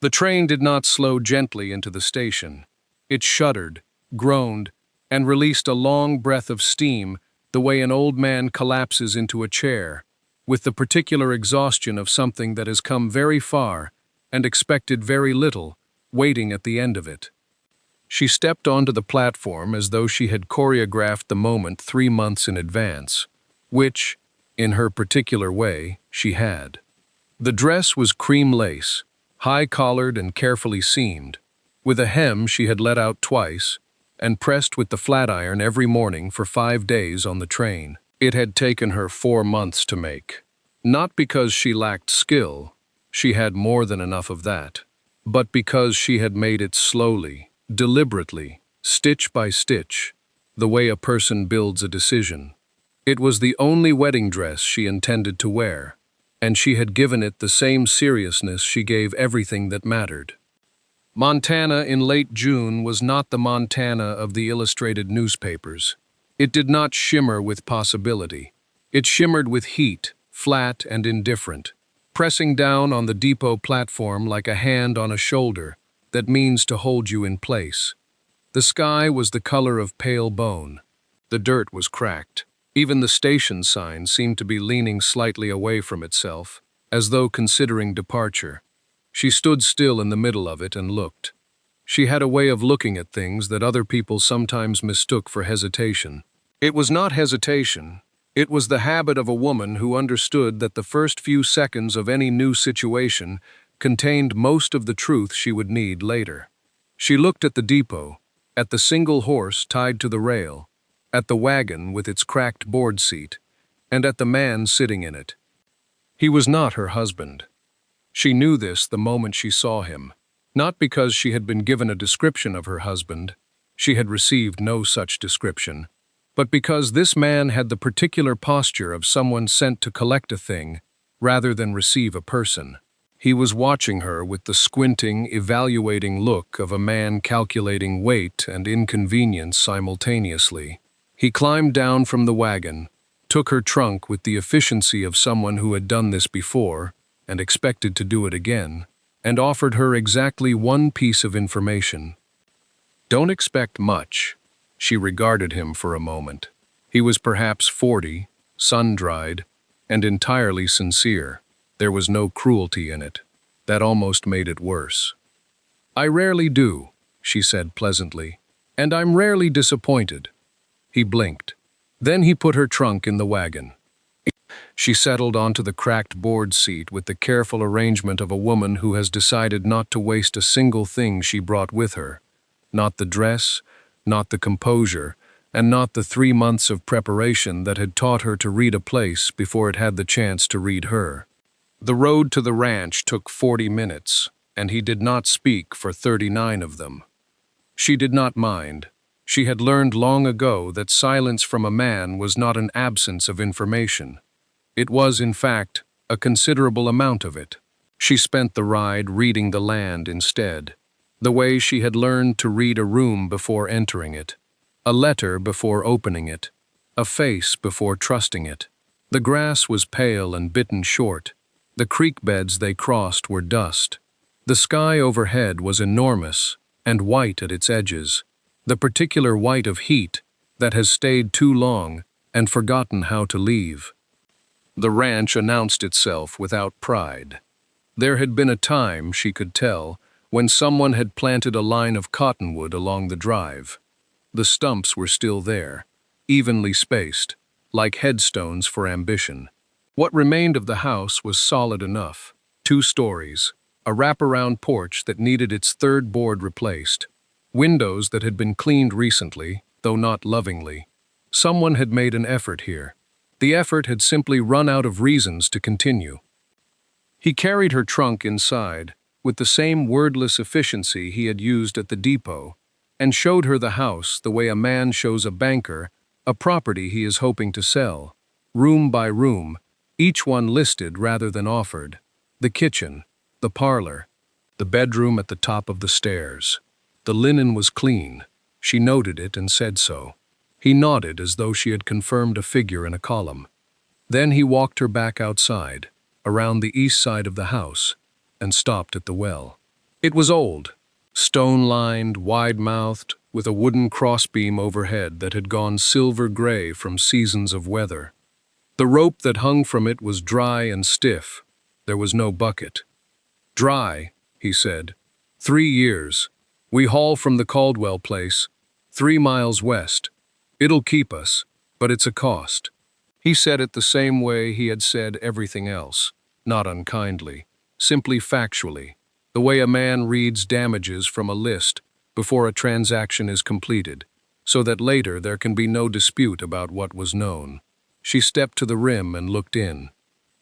The train did not slow gently into the station. It shuddered, groaned, and released a long breath of steam the way an old man collapses into a chair, with the particular exhaustion of something that has come very far and expected very little, waiting at the end of it. She stepped onto the platform as though she had choreographed the moment 3 months in advance, which, in her particular way, she had. The dress was cream lace, high-collared and carefully seamed, with a hem she had let out twice, and pressed with the flat iron every morning for 5 days on the train. It had taken her 4 months to make. Not because she lacked skill, she had more than enough of that, but because she had made it slowly, deliberately, stitch by stitch, the way a person builds a decision. It was the only wedding dress she intended to wear, and she had given it the same seriousness she gave everything that mattered. Montana in late June was not the Montana of the illustrated newspapers. It did not shimmer with possibility. It shimmered with heat, flat and indifferent, pressing down on the depot platform like a hand on a shoulder that means to hold you in place. The sky was the color of pale bone. The dirt was cracked. Even the station sign seemed to be leaning slightly away from itself, as though considering departure. She stood still in the middle of it and looked. She had a way of looking at things that other people sometimes mistook for hesitation. It was not hesitation. It was the habit of a woman who understood that the first few seconds of any new situation contained most of the truth she would need later. She looked at the depot, at the single horse tied to the rail, at the wagon with its cracked board seat, and at the man sitting in it. He was not her husband. She knew this the moment she saw him, not because she had been given a description of her husband, she had received no such description, but because this man had the particular posture of someone sent to collect a thing rather than receive a person. He was watching her with the squinting, evaluating look of a man calculating weight and inconvenience simultaneously. He climbed down from the wagon, took her trunk with the efficiency of someone who had done this before and expected to do it again, and offered her exactly one piece of information. Don't expect much. She regarded him for a moment. He was perhaps 40, sun-dried, and entirely sincere. There was no cruelty in it. That almost made it worse. "I rarely do," she said pleasantly, "and I'm rarely disappointed." He blinked. Then he put her trunk in the wagon. She settled onto the cracked board seat with the careful arrangement of a woman who has decided not to waste a single thing she brought with her. Not the dress, not the composure, and not the 3 months of preparation that had taught her to read a place before it had the chance to read her. The road to the ranch took 40 minutes, and he did not speak for 39 of them. She did not mind. She had learned long ago that silence from a man was not an absence of information. It was, in fact, a considerable amount of it. She spent the ride reading the land instead, the way she had learned to read a room before entering it, a letter before opening it, a face before trusting it. The grass was pale and bitten short. The creek beds they crossed were dust. The sky overhead was enormous and white at its edges, the particular white of heat that has stayed too long and forgotten how to leave. The ranch announced itself without pride. There had been a time, she could tell, when someone had planted a line of cottonwood along the drive. The stumps were still there, evenly spaced, like headstones for ambition. What remained of the house was solid enough. 2 stories, a wraparound porch that needed its 3rd board replaced, windows that had been cleaned recently, though not lovingly. Someone had made an effort here. The effort had simply run out of reasons to continue. He carried her trunk inside, with the same wordless efficiency he had used at the depot, and showed her the house the way a man shows a banker a property he is hoping to sell, room by room, each one listed rather than offered. The kitchen, the parlor, the bedroom at the top of the stairs. The linen was clean. She noted it and said so. He nodded as though she had confirmed a figure in a column. Then he walked her back outside, around the east side of the house, and stopped at the well. It was old, stone-lined, wide-mouthed, with a wooden crossbeam overhead that had gone silver-gray from seasons of weather. The rope that hung from it was dry and stiff. There was no bucket. "Dry," he said. "3 years. We haul from the Caldwell place, 3 miles west. It'll keep us, but it's a cost." He said it the same way he had said everything else, not unkindly, simply factually, the way a man reads damages from a list before a transaction is completed, so that later there can be no dispute about what was known. She stepped to the rim and looked in.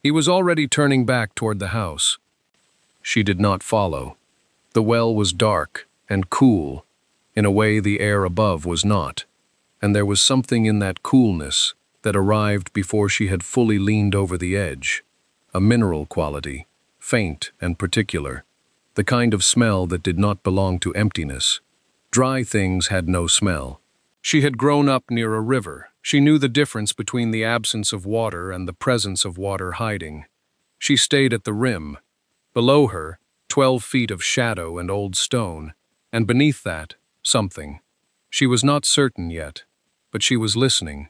He was already turning back toward the house. She did not follow. The well was dark and cool, in a way the air above was not, and there was something in that coolness that arrived before she had fully leaned over the edge, a mineral quality, faint and particular, the kind of smell that did not belong to emptiness. Dry things had no smell. She had grown up near a river. She knew the difference between the absence of water and the presence of water hiding. She stayed at the rim. Below her, 12 feet of shadow and old stone, and beneath that, something. She was not certain yet, but she was listening.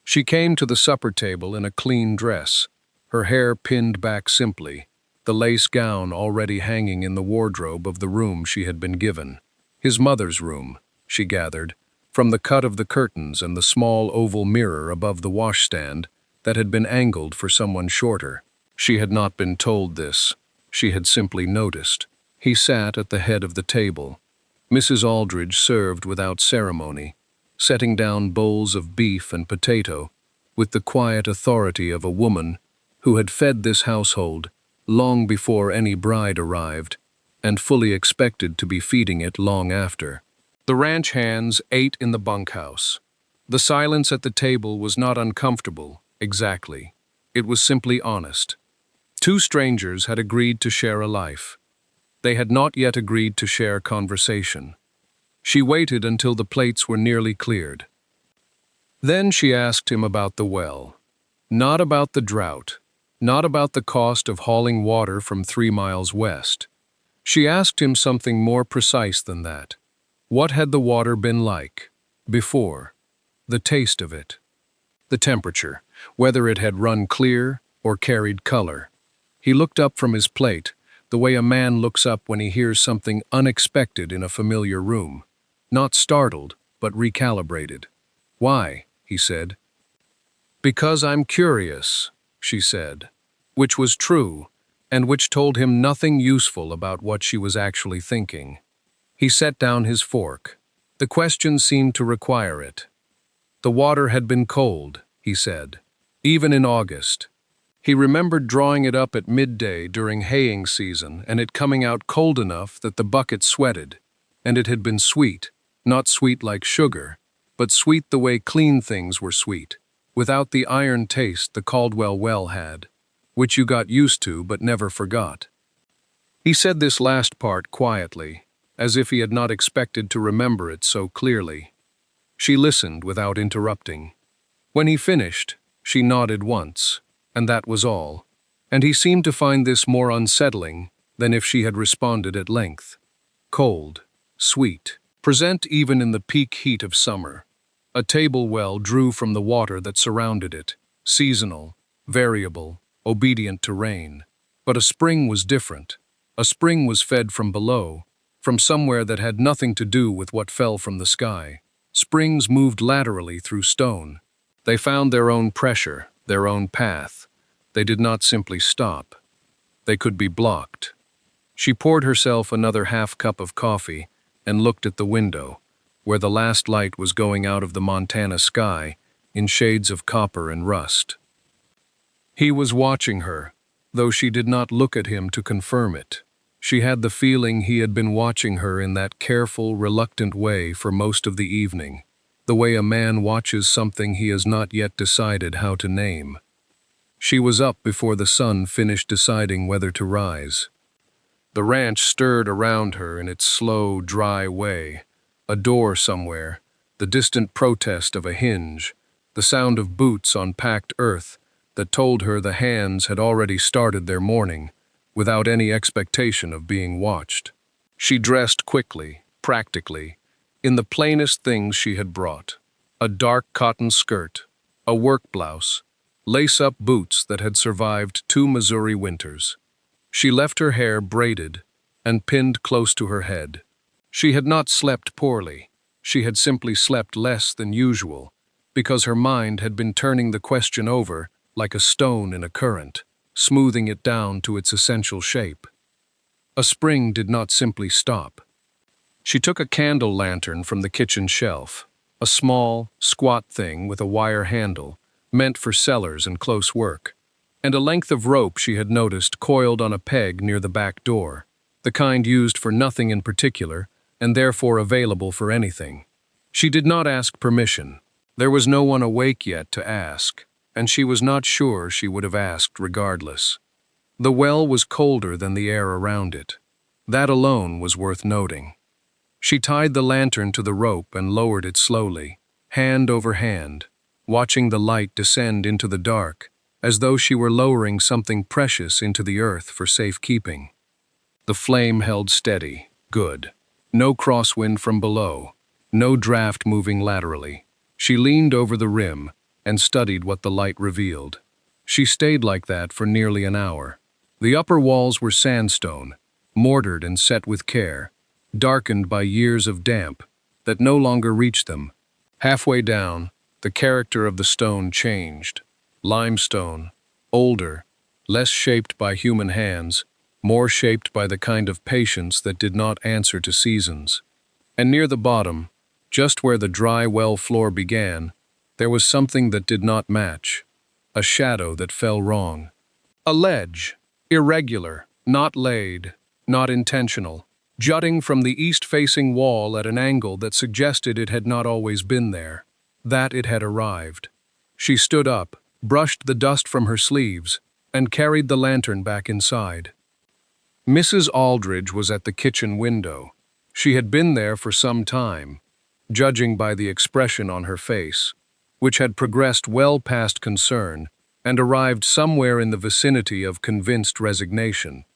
She came to the supper table in a clean dress, her hair pinned back simply, the lace gown already hanging in the wardrobe of the room she had been given. His mother's room, she gathered, from the cut of the curtains and the small oval mirror above the washstand that had been angled for someone shorter. She had not been told this. She had simply noticed. He sat at the head of the table. Mrs. Aldridge served without ceremony, setting down bowls of beef and potato with the quiet authority of a woman who had fed this household long before any bride arrived and fully expected to be feeding it long after. The ranch hands ate in the bunkhouse. The silence at the table was not uncomfortable, exactly. It was simply honest. 2 strangers had agreed to share a life. They had not yet agreed to share conversation. She waited until the plates were nearly cleared. Then she asked him about the well. Not about the drought, not about the cost of hauling water from 3 miles west. She asked him something more precise than that. What had the water been like before? The taste of it. The temperature, whether it had run clear or carried color. He looked up from his plate, the way a man looks up when he hears something unexpected in a familiar room. Not startled, but recalibrated. "Why?" he said. "Because I'm curious," she said, which was true, and which told him nothing useful about what she was actually thinking. He set down his fork. The question seemed to require it. The water had been cold, he said, even in August. He remembered drawing it up at midday during haying season and it coming out cold enough that the bucket sweated, and it had been sweet, not sweet like sugar, but sweet the way clean things were sweet, without the iron taste the Caldwell well had, which you got used to but never forgot. He said this last part quietly, as if he had not expected to remember it so clearly. She listened without interrupting. When he finished, she nodded once, and that was all, and he seemed to find this more unsettling than if she had responded at length. Cold, sweet, present even in the peak heat of summer. A table well drew from the water that surrounded it, seasonal, variable, obedient to rain. But a spring was different. A spring was fed from below, from somewhere that had nothing to do with what fell from the sky. Springs moved laterally through stone. They found their own pressure, their own path. They did not simply stop. They could be blocked. She poured herself another half cup of coffee and looked at the window, where the last light was going out of the Montana sky in shades of copper and rust. He was watching her, though she did not look at him to confirm it. She had the feeling he had been watching her in that careful, reluctant way for most of the evening, the way a man watches something he has not yet decided how to name. She was up before the sun finished deciding whether to rise. The ranch stirred around her in its slow, dry way. A door somewhere, the distant protest of a hinge, the sound of boots on packed earth that told her the hands had already started their morning, without any expectation of being watched. She dressed quickly, practically, in the plainest things she had brought: a dark cotton skirt, a work blouse, lace-up boots that had survived 2 Missouri winters. She left her hair braided and pinned close to her head. She had not slept poorly. She had simply slept less than usual, because her mind had been turning the question over like a stone in a current, smoothing it down to its essential shape. A spring did not simply stop. She took a candle lantern from the kitchen shelf, a small, squat thing with a wire handle, meant for cellars and close work, and a length of rope she had noticed coiled on a peg near the back door, the kind used for nothing in particular, and therefore available for anything. She did not ask permission. There was no one awake yet to ask, and she was not sure she would have asked regardless. The well was colder than the air around it. That alone was worth noting. She tied the lantern to the rope and lowered it slowly, hand over hand, watching the light descend into the dark, as though she were lowering something precious into the earth for safekeeping. The flame held steady, good. No crosswind from below, no draft moving laterally. She leaned over the rim and studied what the light revealed. She stayed like that for nearly an hour. The upper walls were sandstone, mortared and set with care, darkened by years of damp that no longer reached them. Halfway down, the character of the stone changed. Limestone, older, less shaped by human hands, more shaped by the kind of patience that did not answer to seasons. And near the bottom, just where the dry well floor began, there was something that did not match, a shadow that fell wrong. A ledge, irregular, not laid, not intentional, jutting from the east-facing wall at an angle that suggested it had not always been there, that it had arrived. She stood up, brushed the dust from her sleeves, and carried the lantern back inside. Mrs. Aldridge was at the kitchen window. She had been there for some time, judging by the expression on her face, which had progressed well past concern and arrived somewhere in the vicinity of convinced resignation.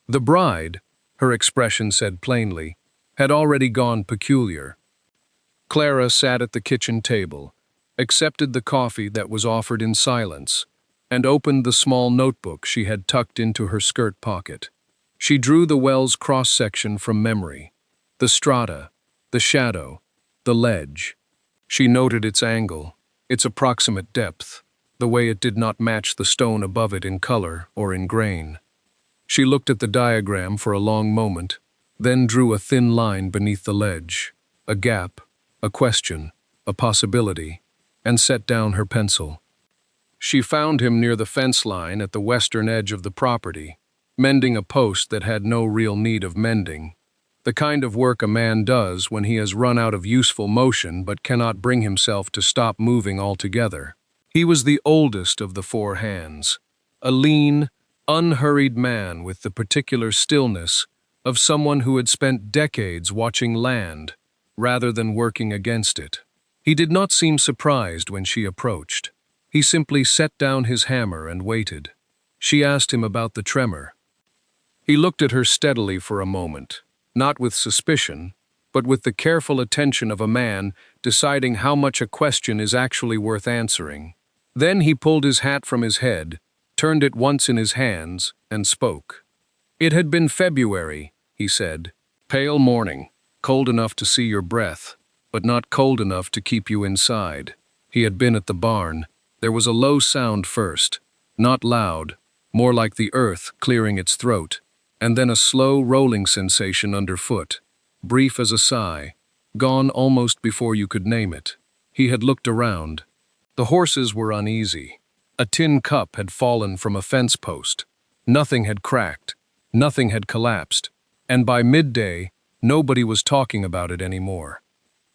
The bride, her expression said plainly, had already gone peculiar. Clara sat at the kitchen table, accepted the coffee that was offered in silence, and opened the small notebook she had tucked into her skirt pocket. She drew the well's cross-section from memory, the strata, the shadow, the ledge. She noted its angle, its approximate depth, the way it did not match the stone above it in color or in grain. She looked at the diagram for a long moment, then drew a thin line beneath the ledge, a gap, a question, a possibility, and set down her pencil. She found him near the fence line at the western edge of the property, mending a post that had no real need of mending, the kind of work a man does when he has run out of useful motion but cannot bring himself to stop moving altogether. He was the oldest of the 4 hands, a lean, unhurried man with the particular stillness of someone who had spent decades watching land rather than working against it. He did not seem surprised when she approached. He simply set down his hammer and waited. She asked him about the tremor. He looked at her steadily for a moment, not with suspicion, but with the careful attention of a man deciding how much a question is actually worth answering. Then he pulled his hat from his head, turned it once in his hands, and spoke. "It had been February," he said. "Pale morning, cold enough to see your breath, but not cold enough to keep you inside." He had been at the barn. There was a low sound first, not loud, more like the earth clearing its throat, and then a slow rolling sensation underfoot, brief as a sigh, gone almost before you could name it. He had looked around. The horses were uneasy. A tin cup had fallen from a fence post. Nothing had cracked. Nothing had collapsed. And by midday, nobody was talking about it anymore.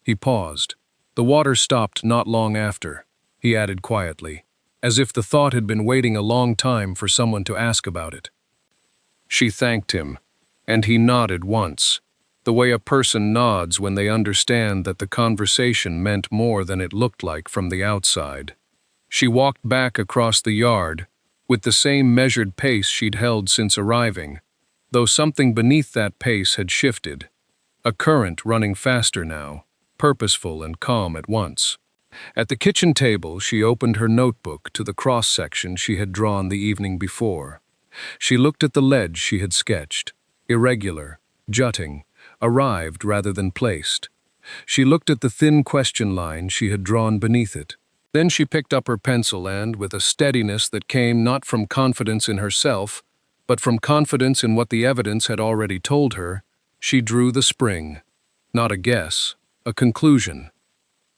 He paused. The water stopped not long after, he added quietly, as if the thought had been waiting a long time for someone to ask about it. She thanked him, and he nodded once, the way a person nods when they understand that the conversation meant more than it looked like from the outside. She walked back across the yard, with the same measured pace she'd held since arriving, though something beneath that pace had shifted, a current running faster now, purposeful and calm at once. At the kitchen table, she opened her notebook to the cross-section she had drawn the evening before. She looked at the ledge she had sketched, irregular, jutting, arrived rather than placed. She looked at the thin question line she had drawn beneath it. Then she picked up her pencil and, with a steadiness that came not from confidence in herself, but from confidence in what the evidence had already told her, she drew the spring. Not a guess, a conclusion.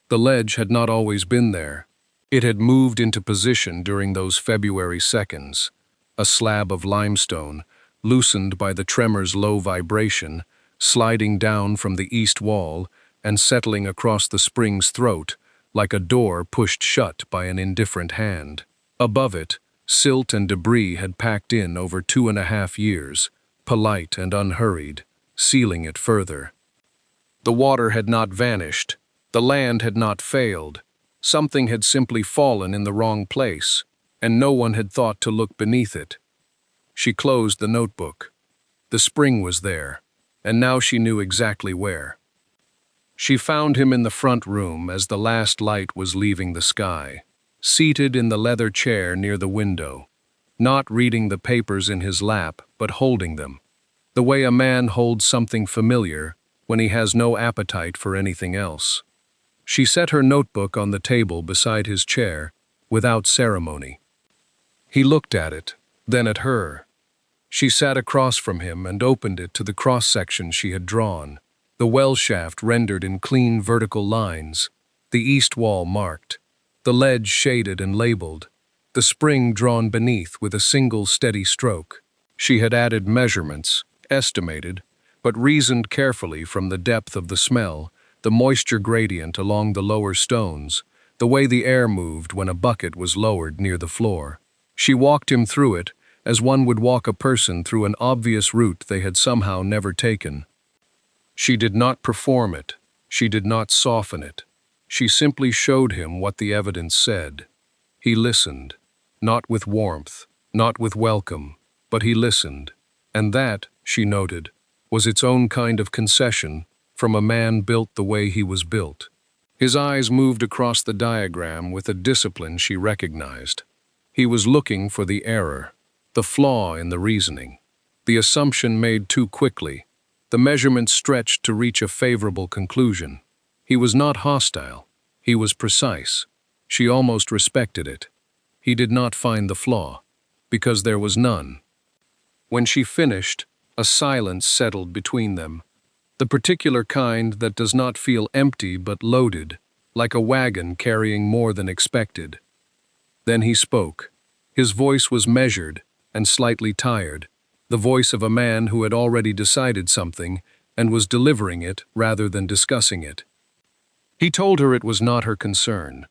The ledge had not always been there. It had moved into position during those February seconds, a slab of limestone, loosened by the tremor's low vibration, sliding down from the east wall and settling across the spring's throat, like a door pushed shut by an indifferent hand. Above it, silt and debris had packed in over 2.5 years, polite and unhurried, sealing it further. The water had not vanished. The land had not failed. Something had simply fallen in the wrong place, and no one had thought to look beneath it. She closed the notebook. The spring was there, and now she knew exactly where. She found him in the front room as the last light was leaving the sky, seated in the leather chair near the window, not reading the papers in his lap, but holding them, the way a man holds something familiar when he has no appetite for anything else. She set her notebook on the table beside his chair, without ceremony. He looked at it, then at her. She sat across from him and opened it to the cross-section she had drawn, the well shaft rendered in clean vertical lines, the east wall marked, the ledge shaded and labeled, the spring drawn beneath with a single steady stroke. She had added measurements, estimated, but reasoned carefully from the depth of the smell, the moisture gradient along the lower stones, the way the air moved when a bucket was lowered near the floor. She walked him through it as one would walk a person through an obvious route they had somehow never taken. She did not perform it. She did not soften it. She simply showed him what the evidence said. He listened, not with warmth, not with welcome, but he listened. And that, she noted, was its own kind of concession from a man built the way he was built. His eyes moved across the diagram with a discipline she recognized. He was looking for the error, the flaw in the reasoning, the assumption made too quickly, the measurement stretched to reach a favorable conclusion. He was not hostile. He was precise. She almost respected it. He did not find the flaw, because there was none. When she finished, a silence settled between them, the particular kind that does not feel empty but loaded, like a wagon carrying more than expected. Then he spoke. His voice was measured and slightly tired, the voice of a man who had already decided something and was delivering it rather than discussing it. He told her it was not her concern.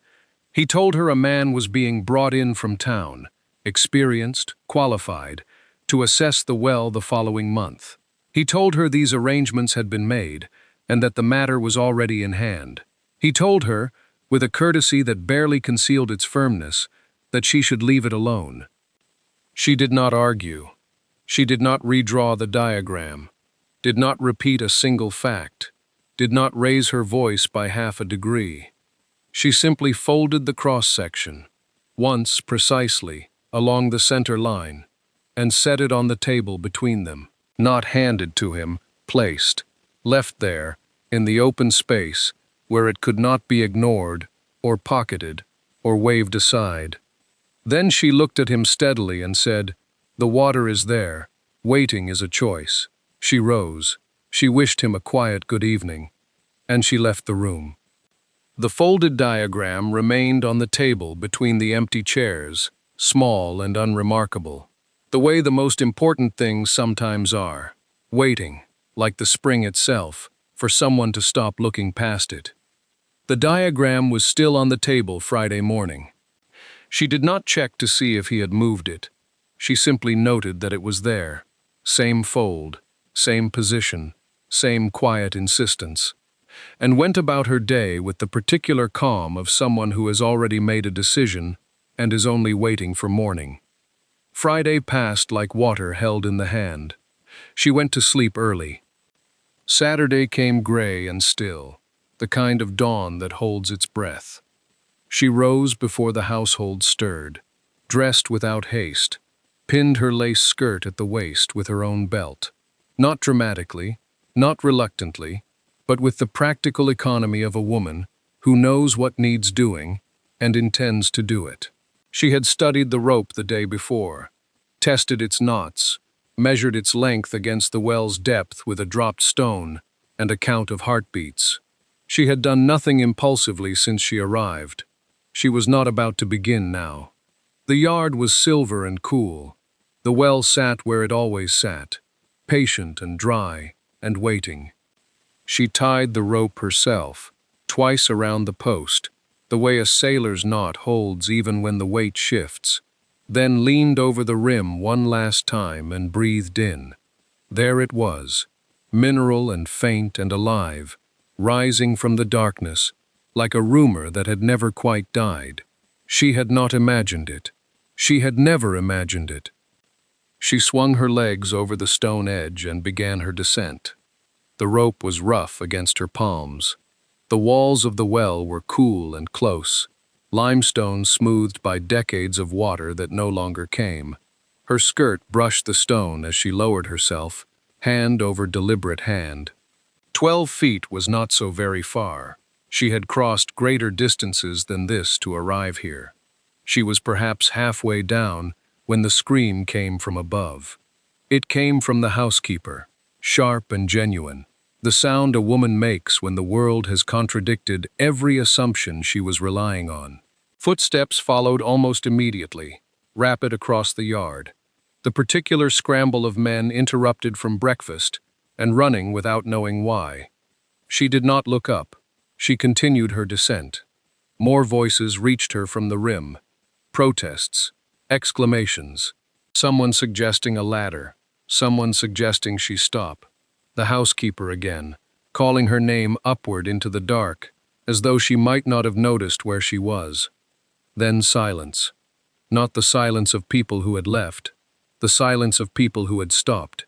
He told her a man was being brought in from town, experienced, qualified, to assess the well the following month. He told her these arrangements had been made, and that the matter was already in hand. He told her, with a courtesy that barely concealed its firmness, that she should leave it alone. She did not argue. She did not redraw the diagram, did not repeat a single fact, did not raise her voice by half a degree. She simply folded the cross-section, once precisely, along the center line, and set it on the table between them. Not handed to him, placed, left there, in the open space, where it could not be ignored, or pocketed, or waved aside. Then she looked at him steadily and said, "The water is there. Waiting is a choice." She rose. She wished him a quiet good evening, and she left the room. The folded diagram remained on the table between the empty chairs, small and unremarkable, the way the most important things sometimes are, waiting, like the spring itself, for someone to stop looking past it. The diagram was still on the table Friday morning. She did not check to see if he had moved it. She simply noted that it was there. Same fold, same position, same quiet insistence, and went about her day with the particular calm of someone who has already made a decision and is only waiting for morning. Friday passed like water held in the hand. She went to sleep early. Saturday came gray and still, the kind of dawn that holds its breath. She rose before the household stirred, dressed without haste, pinned her lace skirt at the waist with her own belt. Not dramatically, not reluctantly, but with the practical economy of a woman who knows what needs doing and intends to do it. She had studied the rope the day before, tested its knots, measured its length against the well's depth with a dropped stone and a count of heartbeats. She had done nothing impulsively since she arrived. She was not about to begin now. The yard was silver and cool. The well sat where it always sat, patient and dry and waiting. She tied the rope herself, twice around the post, the way a sailor's knot holds even when the weight shifts, then leaned over the rim one last time and breathed in. There it was, mineral and faint and alive, rising from the darkness, like a rumor that had never quite died. She had not imagined it. She had never imagined it. She swung her legs over the stone edge and began her descent. The rope was rough against her palms. The walls of the well were cool and close, limestone smoothed by decades of water that no longer came. Her skirt brushed the stone as she lowered herself, hand over deliberate hand. 12 feet was not so very far. She had crossed greater distances than this to arrive here. She was perhaps halfway down when the scream came from above. It came from the housekeeper, sharp and genuine, the sound a woman makes when the world has contradicted every assumption she was relying on. Footsteps followed almost immediately, rapid across the yard. The particular scramble of men interrupted from breakfast and running without knowing why. She did not look up. She continued her descent. More voices reached her from the rim. Protests, exclamations, someone suggesting a ladder, someone suggesting she stop. The housekeeper again, calling her name upward into the dark, as though she might not have noticed where she was. Then silence. Not the silence of people who had left, the silence of people who had stopped.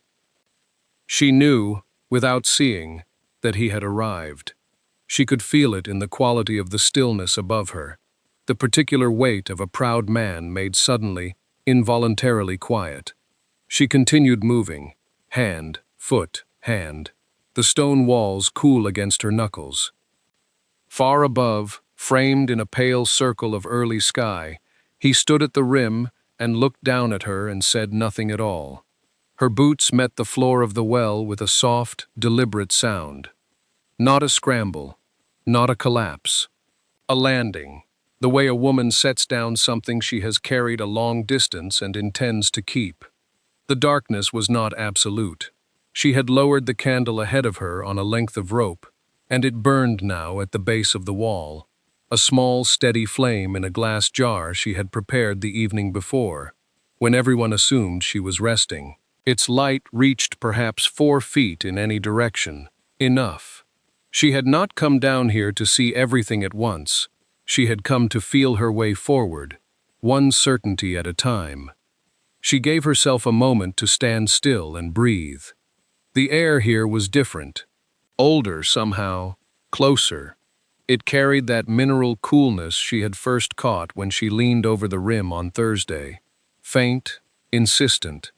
She knew, without seeing, that he had arrived. She could feel it in the quality of the stillness above her, the particular weight of a proud man made suddenly, involuntarily quiet. She continued moving, hand, foot, hand, the stone walls cool against her knuckles. Far above, framed in a pale circle of early sky, he stood at the rim and looked down at her and said nothing at all. Her boots met the floor of the well with a soft, deliberate sound. Not a scramble, not a collapse. A landing, the way a woman sets down something she has carried a long distance and intends to keep. The darkness was not absolute. She had lowered the candle ahead of her on a length of rope, and it burned now at the base of the wall, a small, steady flame in a glass jar she had prepared the evening before, when everyone assumed she was resting. Its light reached perhaps 4 feet in any direction. Enough. She had not come down here to see everything at once. She had come to feel her way forward, one certainty at a time. She gave herself a moment to stand still and breathe. The air here was different, older somehow, closer. It carried that mineral coolness she had first caught when she leaned over the rim on Thursday. Faint, insistent.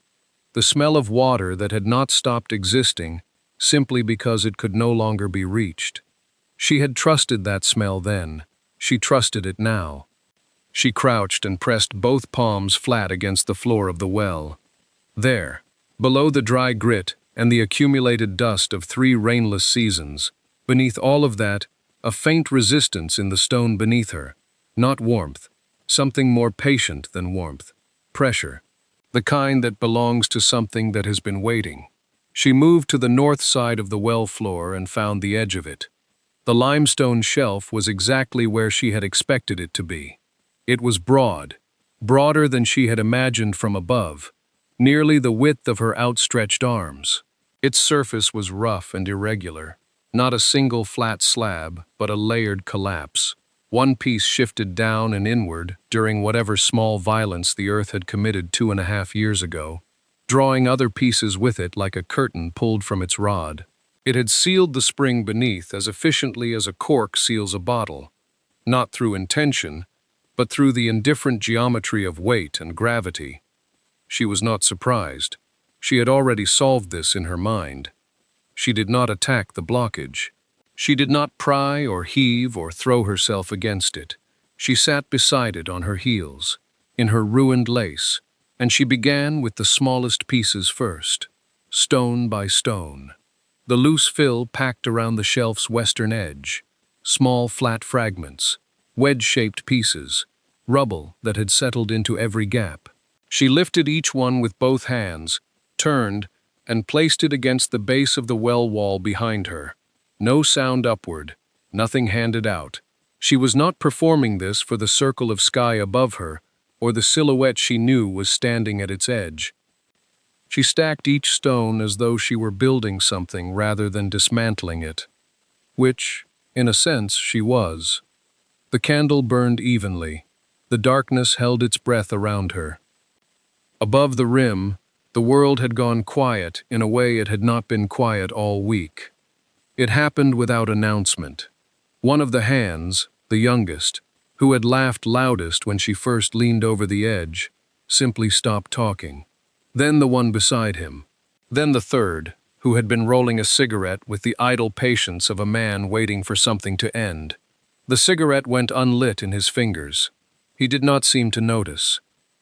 The smell of water that had not stopped existing simply because it could no longer be reached. She had trusted that smell then. She trusted it now. She crouched and pressed both palms flat against the floor of the well. There, below the dry grit and the accumulated dust of 3 rainless seasons, beneath all of that, a faint resistance in the stone beneath her. Not warmth, something more patient than warmth. Pressure, the kind that belongs to something that has been waiting. She moved to the north side of the well floor and found the edge of it. The limestone shelf was exactly where she had expected it to be. It was broad, broader than she had imagined from above, nearly the width of her outstretched arms. Its surface was rough and irregular, not a single flat slab, but a layered collapse. One piece shifted down and inward during whatever small violence the earth had committed 2.5 years ago, drawing other pieces with it like a curtain pulled from its rod. It had sealed the spring beneath as efficiently as a cork seals a bottle, not through intention, but through the indifferent geometry of weight and gravity. She was not surprised. She had already solved this in her mind. She did not attack the blockage. She did not pry or heave or throw herself against it. She sat beside it on her heels, in her ruined lace, and she began with the smallest pieces first, stone by stone. The loose fill packed around the shelf's western edge, small flat fragments, wedge-shaped pieces, rubble that had settled into every gap. She lifted each one with both hands, turned, and placed it against the base of the well wall behind her. No sound upward, nothing handed out. She was not performing this for the circle of sky above her, or the silhouette she knew was standing at its edge. She stacked each stone as though she were building something rather than dismantling it, which, in a sense, she was. The candle burned evenly. The darkness held its breath around her. Above the rim, the world had gone quiet in a way it had not been quiet all week. It happened without announcement. One of the hands, the youngest, who had laughed loudest when she first leaned over the edge, simply stopped talking. Then the one beside him. Then the third, who had been rolling a cigarette with the idle patience of a man waiting for something to end. The cigarette went unlit in his fingers. He did not seem to notice.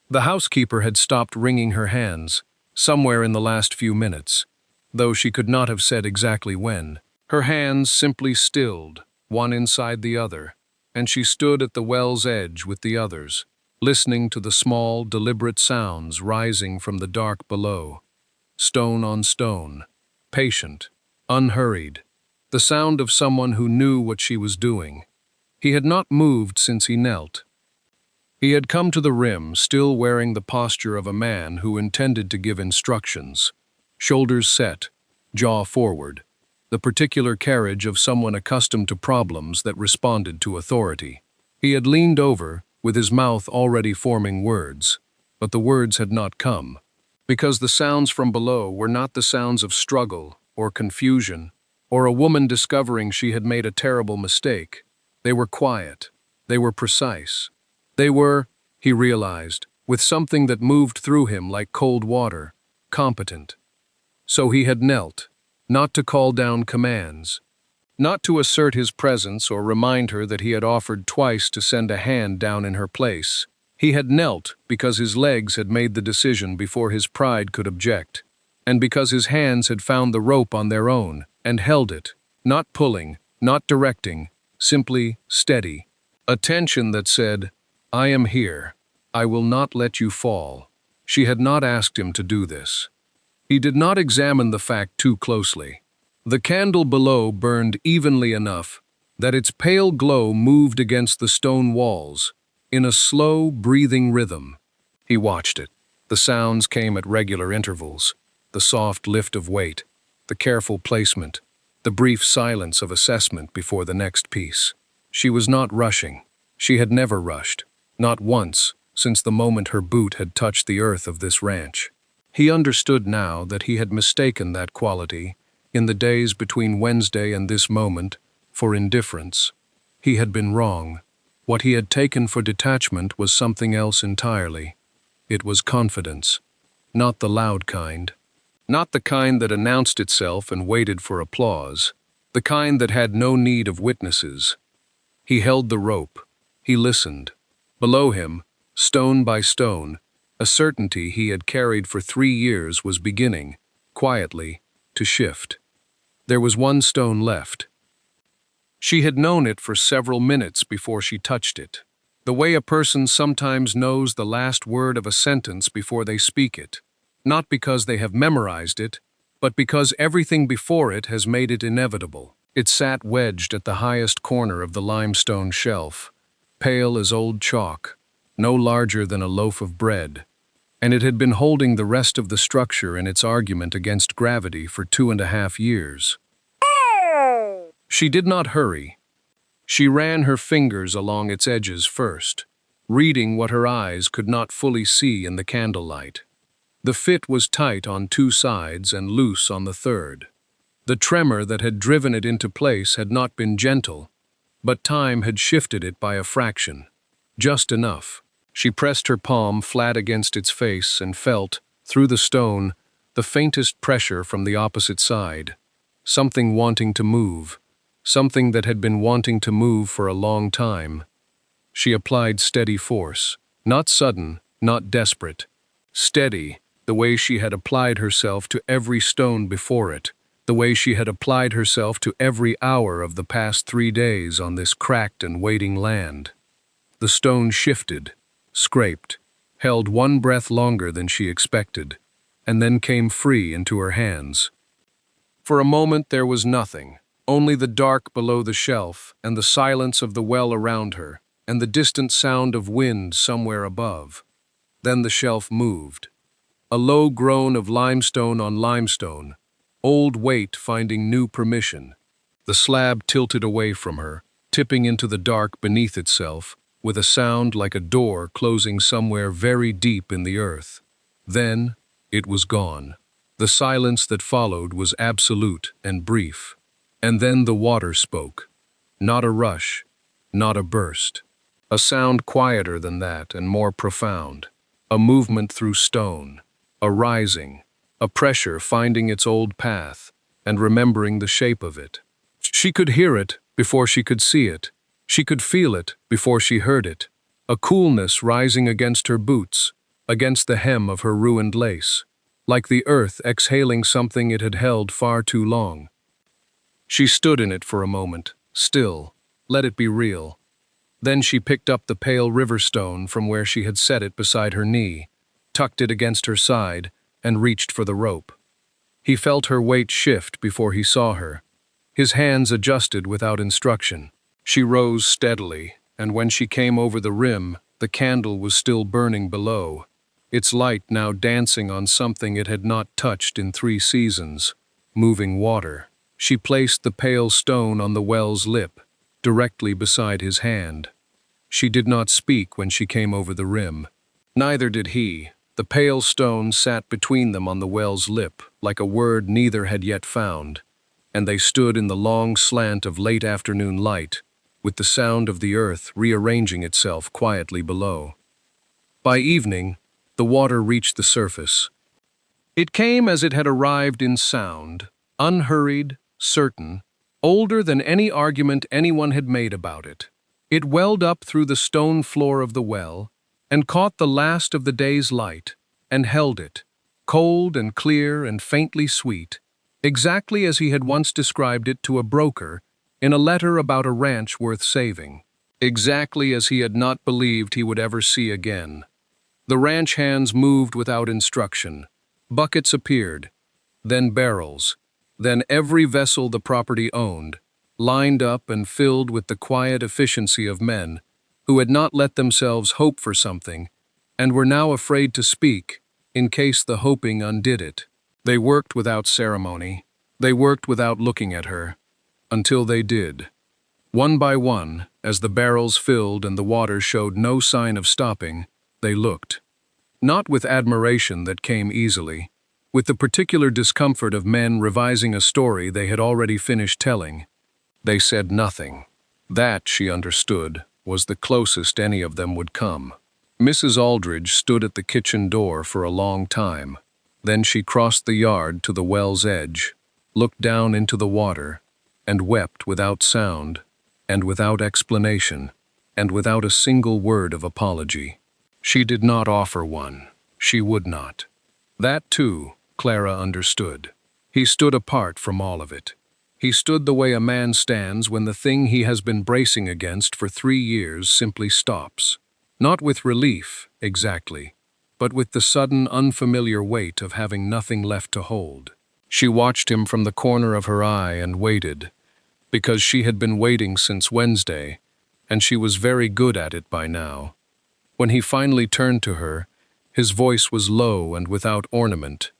The housekeeper had stopped wringing her hands, somewhere in the last few minutes, though she could not have said exactly when. Her hands simply stilled, one inside the other, and she stood at the well's edge with the others, listening to the small, deliberate sounds rising from the dark below. Stone on stone, patient, unhurried, the sound of someone who knew what she was doing. He had not moved since he knelt. He had come to the rim, still wearing the posture of a man who intended to give instructions, shoulders set, jaw forward, the particular carriage of someone accustomed to problems that responded to authority. He had leaned over, with his mouth already forming words, but the words had not come, because the sounds from below were not the sounds of struggle or confusion or a woman discovering she had made a terrible mistake. They were quiet. They were precise. They were, he realized, with something that moved through him like cold water, competent. So he had knelt, not to call down commands, not to assert his presence or remind her that he had offered twice to send a hand down in her place. He had knelt because his legs had made the decision before his pride could object, and because his hands had found the rope on their own and held it, not pulling, not directing, simply steady. A tension that said, "I am here. I will not let you fall." She had not asked him to do this. He did not examine the fact too closely. The candle below burned evenly enough that its pale glow moved against the stone walls in a slow, breathing rhythm. He watched it. The sounds came at regular intervals, the soft lift of weight, the careful placement, the brief silence of assessment before the next piece. She was not rushing. She had never rushed, not once since the moment her boot had touched the earth of this ranch. He understood now that he had mistaken that quality, in the days between Wednesday and this moment, for indifference. He had been wrong. What he had taken for detachment was something else entirely. It was confidence, not the loud kind. Not the kind that announced itself and waited for applause, the kind that had no need of witnesses. He held the rope. He listened. Below him, stone by stone, a certainty he had carried for 3 years was beginning, quietly, to shift. There was one stone left. She had known it for several minutes before she touched it, the way a person sometimes knows the last word of a sentence before they speak it, not because they have memorized it, but because everything before it has made it inevitable. It sat wedged at the highest corner of the limestone shelf, pale as old chalk, no larger than a loaf of bread, and it had been holding the rest of the structure in its argument against gravity for 2.5 years. She did not hurry. She ran her fingers along its edges first, reading what her eyes could not fully see in the candlelight. The fit was tight on 2 sides and loose on the third. The tremor that had driven it into place had not been gentle, but time had shifted it by a fraction. Just enough. She pressed her palm flat against its face and felt, through the stone, the faintest pressure from the opposite side. Something wanting to move. Something that had been wanting to move for a long time. She applied steady force. Not sudden, not desperate. Steady, the way she had applied herself to every stone before it, the way she had applied herself to every hour of the past 3 days on this cracked and waiting land. The stone shifted, scraped, held one breath longer than she expected, and then came free into her hands. For a moment there was nothing, only the dark below the shelf and the silence of the well around her, and the distant sound of wind somewhere above. Then the shelf moved. A low groan of limestone on limestone, old weight finding new permission. The slab tilted away from her, tipping into the dark beneath itself, with a sound like a door closing somewhere very deep in the earth. Then, it was gone. The silence that followed was absolute and brief. And then the water spoke. Not a rush, not a burst. A sound quieter than that and more profound. A movement through stone. A rising. A pressure finding its old path and remembering the shape of it. She could hear it before she could see it. She could feel it before she heard it. A coolness rising against her boots, against the hem of her ruined lace, like the earth exhaling something it had held far too long. She stood in it for a moment, still, let it be real. Then she picked up the pale river stone from where she had set it beside her knee, tucked it against her side, and reached for the rope. He felt her weight shift before he saw her. His hands adjusted without instruction. She rose steadily, and when she came over the rim, the candle was still burning below, its light now dancing on something it had not touched in 3 seasons, moving water. She placed the pale stone on the well's lip, directly beside his hand. She did not speak when she came over the rim. Neither did he. The pale stone sat between them on the well's lip, like a word neither had yet found, and they stood in the long slant of late afternoon light, with the sound of the earth rearranging itself quietly below. By evening, the water reached the surface. It came as it had arrived in sound, unhurried, certain, older than any argument anyone had made about it. It welled up through the stone floor of the well, and caught the last of the day's light, and held it, cold and clear and faintly sweet, exactly as he had once described it to a broker in a letter about a ranch worth saving, exactly as he had not believed he would ever see again. The ranch hands moved without instruction. Buckets appeared, then barrels, then every vessel the property owned, lined up and filled with the quiet efficiency of men who had not let themselves hope for something and were now afraid to speak in case the hoping undid it. They worked without ceremony. They worked without looking at her, until they did. One by one, as the barrels filled and the water showed no sign of stopping, they looked. Not with admiration that came easily, with the particular discomfort of men revising a story they had already finished telling. They said nothing. That, she understood, was the closest any of them would come. Mrs. Aldridge stood at the kitchen door for a long time. Then she crossed the yard to the well's edge, looked down into the water, and wept without sound, and without explanation, and without a single word of apology. She did not offer one. She would not. That, too, Clara understood. He stood apart from all of it. He stood the way a man stands when the thing he has been bracing against for 3 years simply stops. Not with relief, exactly, but with the sudden, unfamiliar weight of having nothing left to hold. She watched him from the corner of her eye and waited, because she had been waiting since Wednesday, and she was very good at it by now. When he finally turned to her, his voice was low and without ornament.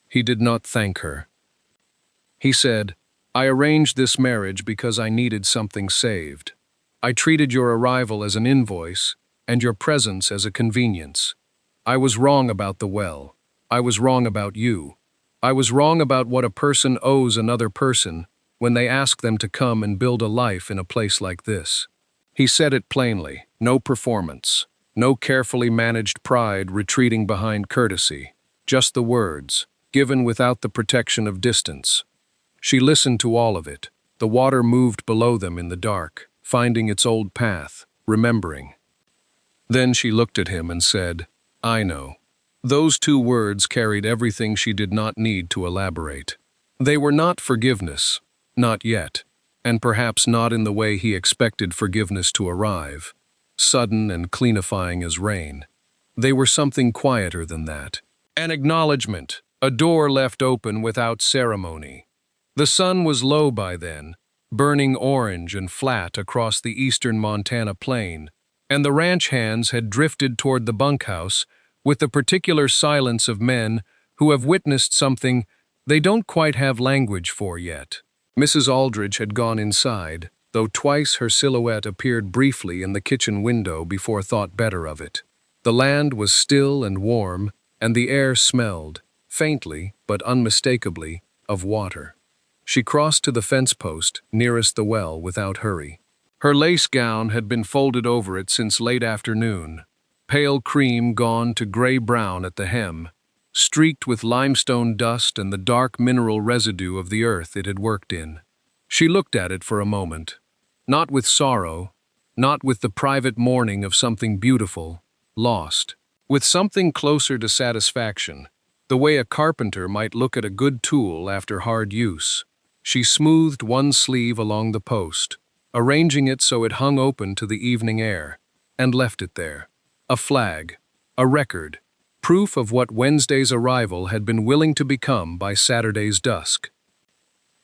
He did not thank her. He said, "I arranged this marriage because I needed something saved. I treated your arrival as an invoice and your presence as a convenience. I was wrong about the well. I was wrong about you. I was wrong about what a person owes another person when they ask them to come and build a life in a place like this. He said it plainly, no performance, no carefully managed pride retreating behind courtesy, just the words, given without the protection of distance. She listened to all of it. The water moved below them in the dark, finding its old path, remembering. Then she looked at him and said, I know. Those two words carried everything she did not need to elaborate. They were not forgiveness, not yet, and perhaps not in the way he expected forgiveness to arrive, sudden and cleanifying as rain. They were something quieter than that. An acknowledgement, a door left open without ceremony. The sun was low by then, burning orange and flat across the eastern Montana plain, and the ranch hands had drifted toward the bunkhouse with the particular silence of men who have witnessed something they don't quite have language for yet. Mrs. Aldridge had gone inside, though twice her silhouette appeared briefly in the kitchen window before thought better of it. The land was still and warm, and the air smelled, faintly but unmistakably, of water. She crossed to the fence post nearest the well without hurry. Her lace gown had been folded over it since late afternoon, pale cream gone to gray-brown at the hem, streaked with limestone dust and the dark mineral residue of the earth it had worked in. She looked at it for a moment, not with sorrow, not with the private mourning of something beautiful, lost, with something closer to satisfaction, the way a carpenter might look at a good tool after hard use. She smoothed one sleeve along the post, arranging it so it hung open to the evening air, and left it there. A flag, a record, proof of what Wednesday's arrival had been willing to become by Saturday's dusk.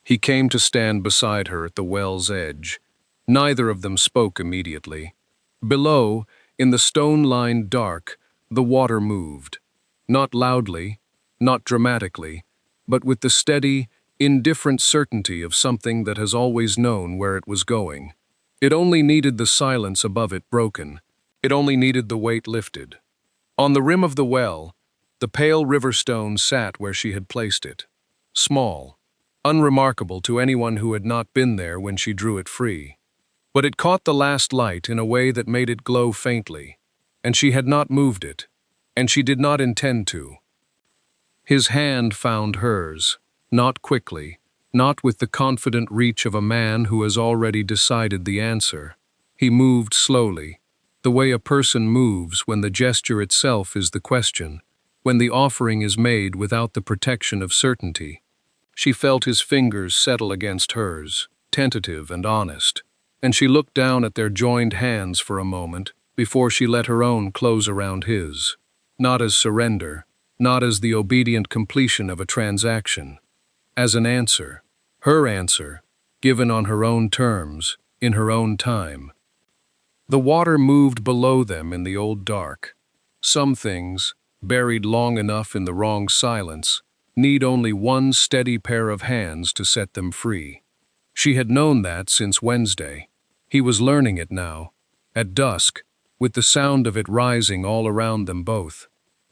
He came to stand beside her at the well's edge. Neither of them spoke immediately. Below, in the stone-lined dark, the water moved. Not loudly, not dramatically, but with the steady, indifferent certainty of something that has always known where it was going. It only needed the silence above it broken. It only needed the weight lifted. On the rim of the well, the pale river stone sat where she had placed it. Small, unremarkable to anyone who had not been there when she drew it free. But it caught the last light in a way that made it glow faintly, and she had not moved it, and she did not intend to. His hand found hers, not quickly, not with the confident reach of a man who has already decided the answer. He moved slowly, the way a person moves when the gesture itself is the question, when the offering is made without the protection of certainty. She felt his fingers settle against hers, tentative and honest, and she looked down at their joined hands for a moment before she let her own close around his, not as surrender, not as the obedient completion of a transaction, as an answer, her answer, given on her own terms, in her own time. The water moved below them in the old dark. Some things, buried long enough in the wrong silence, need only one steady pair of hands to set them free. She had known that since Wednesday. He was learning it now, at dusk, with the sound of it rising all around them both.